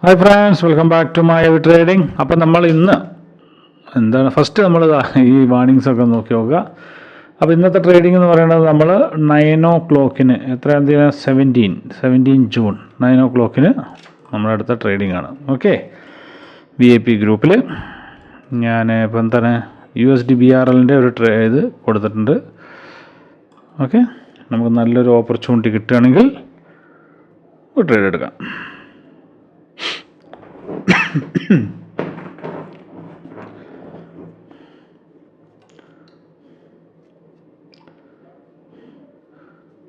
Hi friends, welcome back to my trading. അപ്പം നമ്മൾ ഇന്ന് ഫസ്റ്റ് നമ്മൾ ഈ വാർണിങ്സ് ഒക്കെ നോക്കി നോക്കുക. അപ്പോൾ ഇന്നത്തെ ട്രേഡിംഗ് എന്ന് പറയുന്നത് നമ്മൾ 9 o'clock എത്രയാം തീയതി 17 ജൂൺ 9 o'clock നമ്മളടുത്ത ട്രേഡിംഗ് ആണ്. ഓക്കെ, VIP ഗ്രൂപ്പിൽ ഞാൻ ഇപ്പം തന്നെ USD BRLൻ്റെ ഒരു ഇത് കൊടുത്തിട്ടുണ്ട്. ഓക്കെ, നമുക്ക് നല്ലൊരു ഓപ്പർച്യൂണിറ്റി കിട്ടുകയാണെങ്കിൽ ഒരു ട്രേഡ് എടുക്കാം.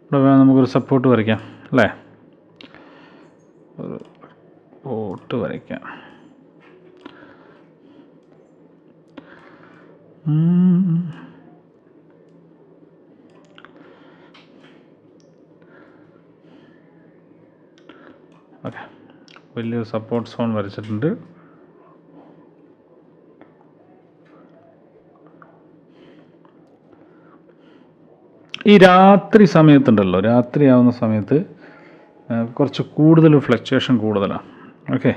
ഇവിടെ നമുക്കൊരു സപ്പോർട്ട് വരയ്ക്കാം അല്ലേ, ഒരു സപ്പോർട്ട് വരയ്ക്കാം. ഓക്കെ, വലിയൊരു സപ്പോർട്ട് സോൺ വരച്ചിട്ടുണ്ട്. ഈ രാത്രി സമയത്തുണ്ടല്ലോ, രാത്രിയാവുന്ന സമയത്ത് കുറച്ച് കൂടുതൽ ഫ്ലക്ച്വേഷൻ കൂടുതലാണ്. ഓക്കെ,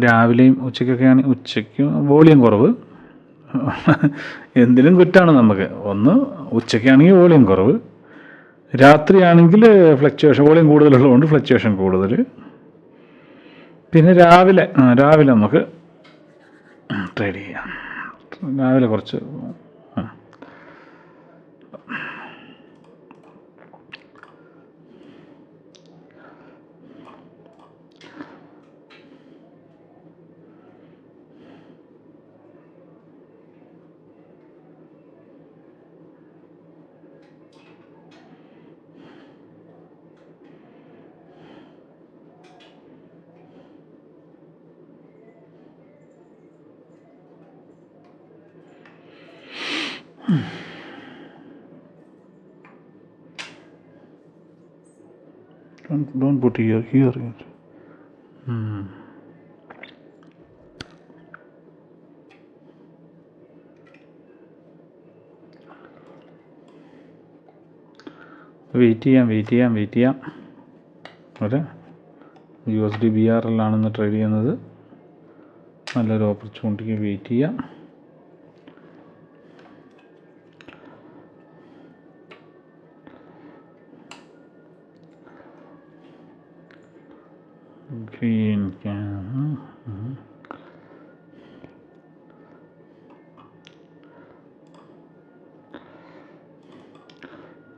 രാവിലെയും ഉച്ചയ്ക്കൊക്കെ ആണെങ്കിൽ ഉച്ചയ്ക്ക് വോളിയം കുറവ്, എന്തിനും കുറ്റാണ് നമുക്ക്. ഒന്ന് ഉച്ചയ്ക്കാണെങ്കിൽ വോളിയം കുറവ്, രാത്രിയാണെങ്കിൽ ഫ്ലക്ച്വേഷൻ വോളിയം കൂടുതലുള്ളതുകൊണ്ട് ഫ്ലക്ച്വേഷൻ കൂടുതൽ. പിന്നെ രാവിലെ നമുക്ക് ട്രേഡ് ചെയ്യാം. രാവിലെ കുറച്ച് don't put here. വെയിറ്റ് ചെയ്യാം. ഒരു USD BRL ആണെന്ന് ട്രേഡ് ചെയ്യുന്നത്. നല്ലൊരു ഓപ്പർച്യൂണിറ്റിക്ക് വെയിറ്റ് ചെയ്യാം. ഗ്രീൻ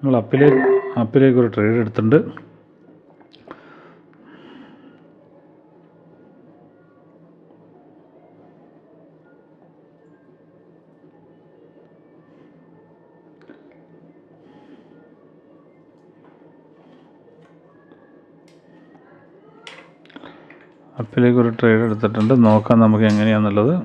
നമ്മൾ അപ്പിലേക്ക് ഒരു ട്രേഡ് എടുത്തിട്ടുണ്ട്. അപ്പിലേക്ക് ഒരു ട്രേഡ് എടുത്തിട്ടുണ്ട്. നോക്കാം നമുക്ക് എങ്ങനെയാണെന്നുള്ളത്.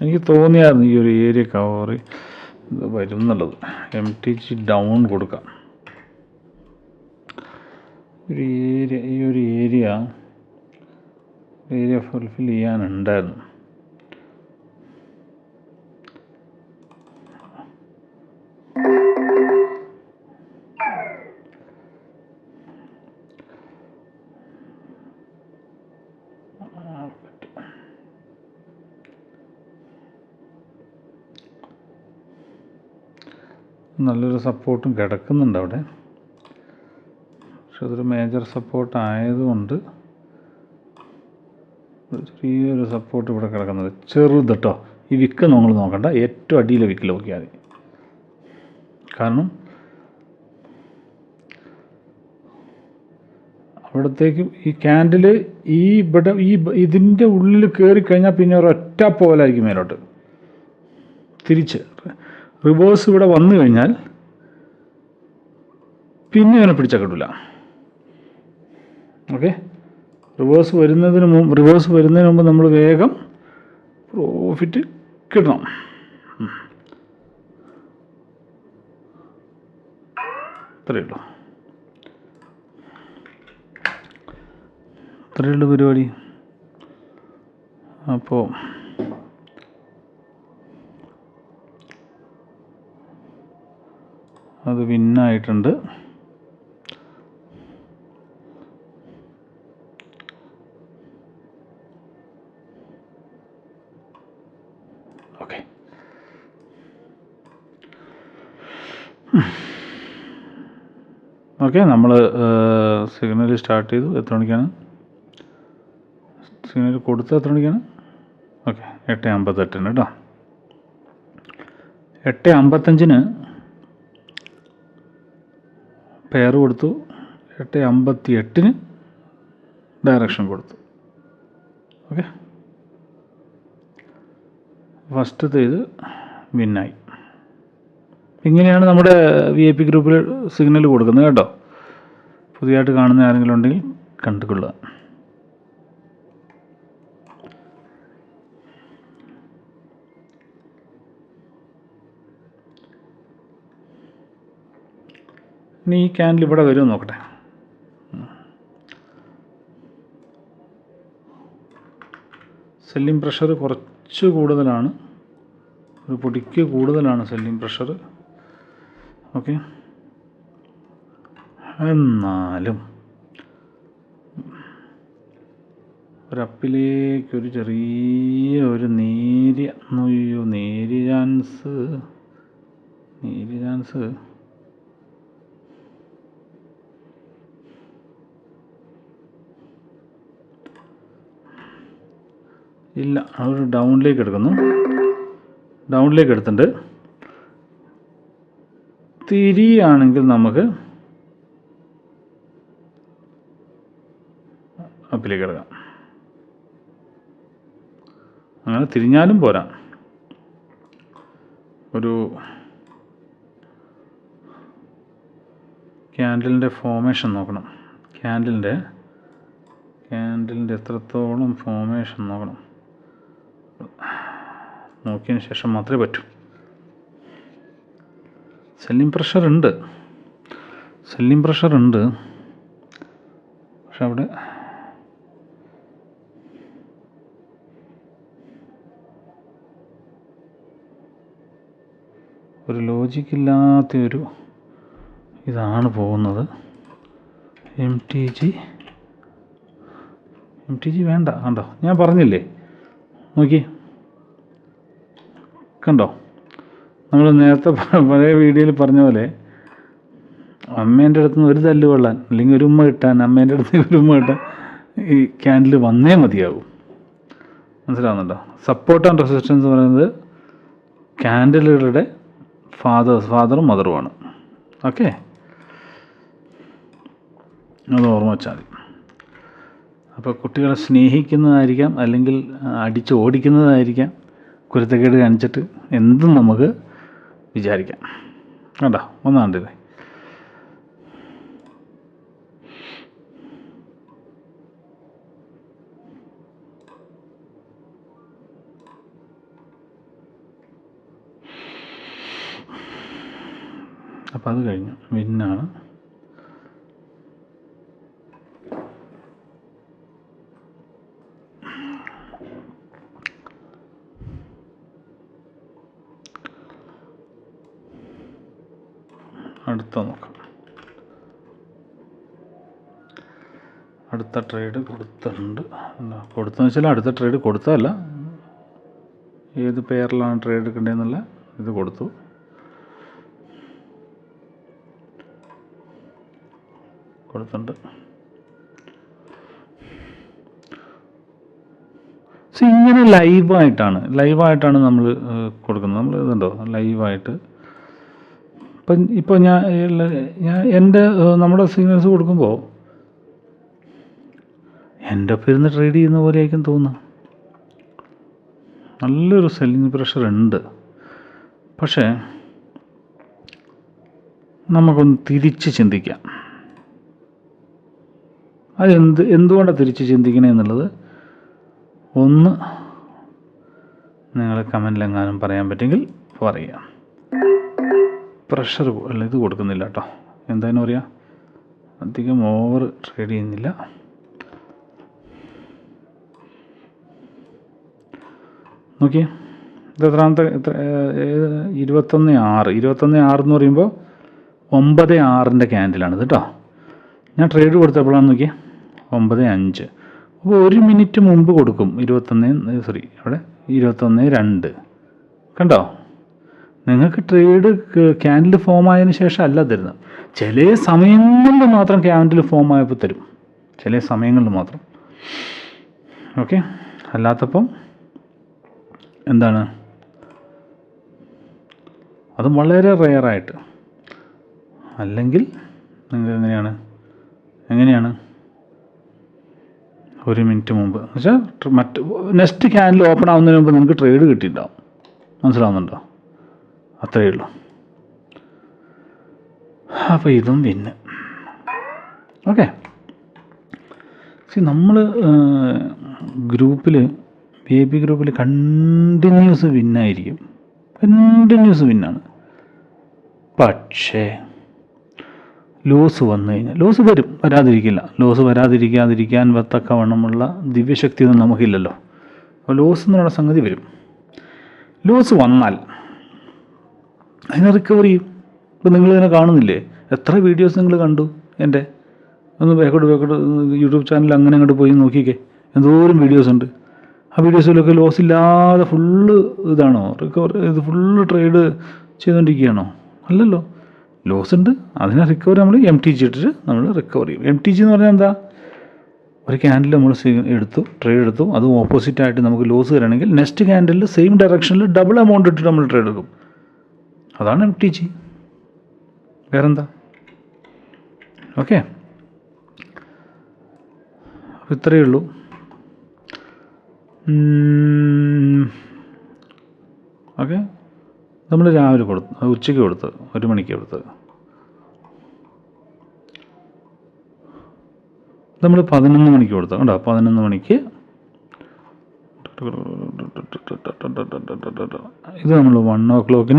എനിക്ക് തോന്നിയായിരുന്നു ഈ ഒരു ഏരിയ കവർ വരും എന്നുള്ളത്. MTG ഡൗൺ കൊടുക്കാം. ഈ ഒരു ഏരിയ ഫുൾഫിൽ ചെയ്യാനുണ്ടായിരുന്നു. നല്ലൊരു സപ്പോർട്ടും കിടക്കുന്നുണ്ട് അവിടെ. പക്ഷെ അതൊരു മേജർ സപ്പോർട്ട് ആയതുകൊണ്ട് ചെറിയൊരു സപ്പോർട്ട് ഇവിടെ കിടക്കുന്നത് ചെറുത് കേട്ടോ. ഈ വിക്ക് നമ്മൾ നോക്കണ്ട, ഏറ്റവും അടിയിലെ വിക്കിൽ നോക്കിയാൽ മതി. കാരണം അവിടത്തേക്ക് ഈ ക്യാൻഡിൽ ഇവിടെ ഇതിൻ്റെ ഉള്ളിൽ കയറിക്കഴിഞ്ഞാൽ പിന്നെ ഒരൊറ്റ പോലായിരിക്കും മേലോട്ട്. തിരിച്ച് റിവേഴ്സ് ഇവിടെ വന്നു കഴിഞ്ഞാൽ പിന്നെ അവനെ പിടിച്ചാൽ കിട്ടില്ല. ഓക്കെ, റിവേഴ്സ് വരുന്നതിന് മുമ്പ് നമ്മൾ വേഗം പ്രോഫിറ്റ് കിട്ടണം. ഇത്രയേ ഉള്ളൂ. ഇത്രയുള്ള പരിപാടി. അപ്പോൾ അത് വിന്നായിട്ടുണ്ട്. ഓക്കെ, ഓക്കെ നമ്മൾ സിഗ്നൽ സ്റ്റാർട്ട് ചെയ്തു. എത്ര മണിക്കാണ് സിഗ്നൽ കൊടുത്തത്? എത്ര മണിക്കാണ്? ഓക്കെ, 8:58 കേട്ടോ. 8:55 പെയർ കൊടുത്തു. 8:58 ഡയറക്ഷൻ കൊടുത്തു. ഓക്കെ, ഫസ്റ്റത്തെ ഇത് വിന്നായി. ഇങ്ങനെയാണ് നമ്മുടെ VIP ഗ്രൂപ്പിൽ സിഗ്നൽ കൊടുക്കുന്നത് കേട്ടോ. പുതിയതായിട്ട് കാണുന്ന ആരെങ്കിലും ഉണ്ടെങ്കിൽ കണ്ടുകൊള്ളുക. ഇനി ഈ ക്യാൻഡിൽ ഇവിടെ വരുമോ നോക്കട്ടെ. സെല്ലിംഗ് പ്രഷർ കുറച്ച് കൂടുതലാണ്, ഒരു പൊടിക്ക് കൂടുതലാണ് സെല്ലിംഗ് പ്രഷർ. ഓക്കെ, എന്നാലും ഒരപ്പിലേക്കൊരു ചെറിയ ഒരു നേരിയ ചാൻസ് ഇല്ല. അതൊരു ഡൗണിലേക്ക് എടുത്തിട്ടുണ്ട്. തിരിയാണെങ്കിൽ നമുക്ക് അപ്പിലേക്ക് എടുക്കാം. അങ്ങനെ തിരിഞ്ഞാലും പോരാ. ഒരു ക്യാൻഡിലിൻ്റെ ഫോമേഷൻ നോക്കണം. ക്യാൻഡിലിൻ്റെ എത്രത്തോളം ഫോമേഷൻ നോക്കണം. നോക്കിയതിന് ശേഷം മാത്രമേ പറ്റൂ. സെല്ലിംഗ് പ്രഷർ ഉണ്ട്. പക്ഷെ അവിടെ ഒരു ലോജിക്കില്ലാത്തൊരു ഇതാണ് പോകുന്നത്. MTG വേണ്ട. കണ്ടോ, ഞാൻ പറഞ്ഞില്ലേ, നോക്കി കണ്ടോ. നമ്മൾ നേരത്തെ പഴയ വീഡിയോയിൽ പറഞ്ഞ പോലെ അമ്മേൻ്റെ അടുത്ത് നിന്ന് ഒരു തല്ല് കൊള്ളാൻ അല്ലെങ്കിൽ ഒരു ഉമ്മ കിട്ടാൻ, അമ്മേൻ്റെ അടുത്ത് ഒരു ഉമ്മ കിട്ടാൻ ഈ ക്യാൻഡിൽ വന്നേ മതിയാകും. മനസ്സിലാവുന്നുണ്ടോ? സപ്പോർട്ട് ആൻഡ് റെസിസ്റ്റൻസ് എന്ന് പറയുന്നത് ക്യാൻഡിലുകളുടെ ഫാദറും മദറുമാണ്. ഓക്കെ, അത് ഓർമ്മ വെച്ചാൽ മതി. അപ്പോൾ കുട്ടികളെ സ്നേഹിക്കുന്നതായിരിക്കാം, അല്ലെങ്കിൽ അടിച്ച് ഓടിക്കുന്നതായിരിക്കാം, കുരുത്തക്കേട് കാണിച്ചിട്ട് എന്തും നമുക്ക് വിചാരിക്കാം. കണ്ടോ, ഒന്നാണ്ടില്ലേ. അപ്പം അത് കഴിഞ്ഞു, വിന്നാണ്. അടുത്ത നോക്കാം. അടുത്ത ട്രേഡ് കൊടുത്തിട്ടുണ്ട്. കൊടുത്തെന്ന് വെച്ചാൽ അടുത്ത ട്രേഡ് കൊടുത്തതല്ല, ഏത് പെയറിലാണ് ട്രേഡ് എടുക്കേണ്ടതെന്നുള്ള ഇത് കൊടുത്തിട്ടുണ്ട്. ഇങ്ങനെ ലൈവായിട്ടാണ് നമ്മൾ കൊടുക്കുന്നത്. നമ്മൾ ഇതുണ്ടോ ലൈവായിട്ട്. ഇപ്പോൾ ഞാൻ നമ്മുടെ സിഗ്നൽസ് കൊടുക്കുമ്പോൾ എൻ്റെ ഒപ്പം ഇരുന്ന് ട്രേഡ് ചെയ്യുന്ന പോലെ ആയിരിക്കും തോന്നുന്നത്. നല്ലൊരു സെല്ലിംഗ് പ്രഷർ ഉണ്ട്. പക്ഷേ നമുക്കൊന്ന് തിരിച്ച് ചിന്തിക്കാം. എന്തുകൊണ്ടാണ് തിരിച്ച് ചിന്തിക്കണേ എന്നുള്ളത് ഒന്ന് നിങ്ങൾ കമൻറ്റിലെങ്ങാനും പറയാൻ പറ്റുമെങ്കിൽ പറയുക. പ്രഷർ അല്ല, ഇത് കൊടുക്കുന്നില്ല കേട്ടോ. എന്തായാലും പറയാം, അധികം ഓവർ ട്രേഡ് ചെയ്യുന്നില്ല. നോക്കിയേ, ഇത് എത്രാമത്തെ 21/6 എന്ന് പറയുമ്പോൾ 9/6 ക്യാൻഡിലാണ് കേട്ടോ. ഞാൻ ട്രേഡ് കൊടുത്തപ്പോഴാണ് നോക്കിയേ 9/5. അപ്പോൾ 1 മിനിറ്റ് മുമ്പ് കൊടുക്കും. 21/2 കണ്ടോ. നിങ്ങൾക്ക് ട്രേഡ് ക്യാൻഡിൽ ഫോം ആയതിനു ശേഷം അല്ല തരുന്നത്. ചില സമയങ്ങളിൽ മാത്രം ക്യാൻഡിൽ ഫോം ആയപ്പോൾ തരും, ചില സമയങ്ങളിൽ മാത്രം. ഓക്കെ, അല്ലാത്തപ്പം എന്താണ്, അത് വളരെ റെയറായിട്ട്. അല്ലെങ്കിൽ നിങ്ങൾ എങ്ങനെയാണ് 1 മിനിറ്റ് മുമ്പ് എന്ന് വെച്ചാൽ നെക്സ്റ്റ് ക്യാൻഡിൽ ഓപ്പൺ ആവുന്നതിന് മുമ്പ് നിങ്ങൾക്ക് ട്രേഡ് കിട്ടിയിട്ടുണ്ടാവും. മനസ്സിലാവുന്നുണ്ടോ? അത്രയേ ഉള്ളൂ. അപ്പോൾ ഇതും വിന്ന്. ഓക്കെ, നമ്മൾ ഗ്രൂപ്പിൽ VIP ഗ്രൂപ്പിൽ കണ്ടിന്യൂസ് വിന്നായിരിക്കും, കണ്ടിന്യൂസ് വിന്നാണ്. പക്ഷേ ലോസ് വന്നു കഴിഞ്ഞാൽ, ലോസ് വരാതിരിക്കില്ല. ലോസ് വരാതിരിക്കാതിരിക്കാൻ തക്കവണ്ണമുള്ള ദിവ്യശക്തിയൊന്നും നമുക്കില്ലല്ലോ. അപ്പോൾ ലോസ് എന്ന് പറയുന്ന സംഗതി വരും. ലോസ് വന്നാൽ അതിനെ റിക്കവർ ചെയ്യും. ഇപ്പോൾ നിങ്ങളിതിനെ കാണുന്നില്ലേ, എത്ര വീഡിയോസ് നിങ്ങൾ കണ്ടു എൻ്റെ? ഒന്ന് ബാക്കോട്ട് യൂട്യൂബ് ചാനൽ അങ്ങനെ അങ്ങോട്ട് പോയി നോക്കിക്കേ, എന്തോരം വീഡിയോസ് ഉണ്ട്. ആ വീഡിയോസിലൊക്കെ ലോസ് ഇല്ലാതെ ഫുള്ള് ഇതാണോ റിക്കവർ, ഇത് ഫുള്ള് ട്രേഡ് ചെയ്തുകൊണ്ടിരിക്കുകയാണോ? അല്ലല്ലോ, ലോസ് ഉണ്ട്. അതിനെ റിക്കവർ നമ്മൾ MTG ഇട്ടിട്ട് നമ്മൾ റിക്കവർ ചെയ്യും. MTG എന്ന് പറഞ്ഞാൽ എന്താ? ഒരു ക്യാൻഡിൽ നമ്മൾ ട്രേഡ് എടുത്തു, അത് ഓപ്പോസിറ്റായിട്ട് നമുക്ക് ലോസ് വരണമെങ്കിൽ നെക്സ്റ്റ് ക്യാൻഡിൽ സെയിം ഡയറക്ഷനിൽ ഡബിൾ എമൗണ്ട് ഇട്ടിട്ട് നമ്മൾ ട്രേഡ് എടുക്കും. അതാണ് MTG, വേറെന്താ? ഓക്കെ, അപ്പോൾ ഇത്രയേ ഉള്ളൂ. ഓക്കെ, നമ്മൾ രാവിലെ ഉച്ചയ്ക്ക് കൊടുത്തത്, 1 മണിക്ക് കൊടുത്തത്. നമ്മൾ 11 മണിക്ക് കൊടുത്തത് കേട്ടോ. 11 മണിക്ക് ഇത് നമ്മൾ 1 o'clock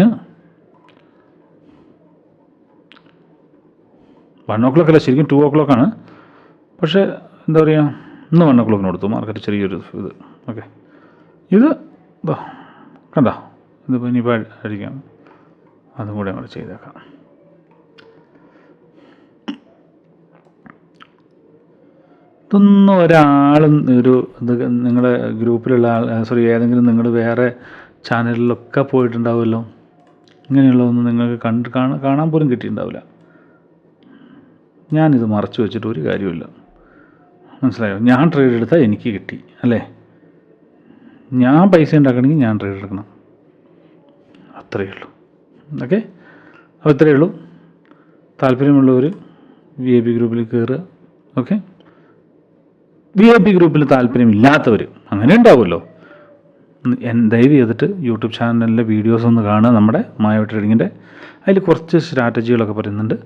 1 o'clock അല്ല, ശരിക്കും 2 o'clock ആണ്. പക്ഷേ എന്താ പറയുക, ഇന്ന് 1 o'clock കൊടുത്തു മാർക്കറ്റ് ചെറിയൊരു ഇത്. ഓക്കെ, ഇത് കണ്ടോ, ഇതിപ്പോൾ ഇനിയിപ്പോൾ അടിക്കാം, അതും കൂടെ അങ്ങോട്ട് ചെയ്തേക്കാം. ഇതൊന്നും ഒരാളും ഇത് നിങ്ങളുടെ ഗ്രൂപ്പിലുള്ള ഏതെങ്കിലും നിങ്ങൾ വേറെ ചാനലിലൊക്കെ പോയിട്ടുണ്ടാവുമല്ലോ. ഇങ്ങനെയുള്ളതൊന്നും നിങ്ങൾക്ക് കാണാൻ പോലും കിട്ടിയിട്ടുണ്ടാവില്ല. ഞാനിത് മറച്ചു വെച്ചിട്ട് ഒരു കാര്യമില്ല. മനസ്സിലായോ? ഞാൻ ട്രേഡ് എടുത്താൽ എനിക്ക് കിട്ടി അല്ലേ? ഞാൻ പൈസ ഉണ്ടാക്കണമെങ്കിൽ ഞാൻ ട്രേഡ് എടുക്കണം, അത്രയേ ഉള്ളൂ. ഓക്കെ, അപ്പോൾ ഇത്രയേ ഉള്ളൂ. താല്പര്യമുള്ളവർ VIP ഗ്രൂപ്പിൽ കയറുക. ഓക്കെ, VIP ഗ്രൂപ്പിൽ താല്പര്യമില്ലാത്തവർ അങ്ങനെ ഉണ്ടാവുമല്ലോ, ദയവ് ചെയ്തിട്ട് യൂട്യൂബ് ചാനലിലെ വീഡിയോസ് ഒന്ന് കാണുക, നമ്മുടെ മായവ ട്രേഡിങ്ങിൻ്റെ. അതിൽ കുറച്ച് സ്ട്രാറ്റജികളൊക്കെ പറയുന്നുണ്ട്.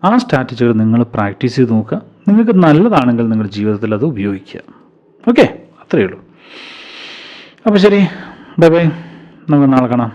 ആ സ്ട്രാറ്റജികൾ നിങ്ങൾ പ്രാക്ടീസ് ചെയ്ത് നോക്കുക. നിങ്ങൾക്ക് നല്ലതാണെങ്കിൽ നിങ്ങളുടെ ജീവിതത്തിൽ അത് ഉപയോഗിക്കുക. ഓക്കെ, അത്രയേ ഉള്ളൂ. അപ്പോൾ ശരി, ബൈ ബൈ, നമുക്ക് നാളെ കാണാം.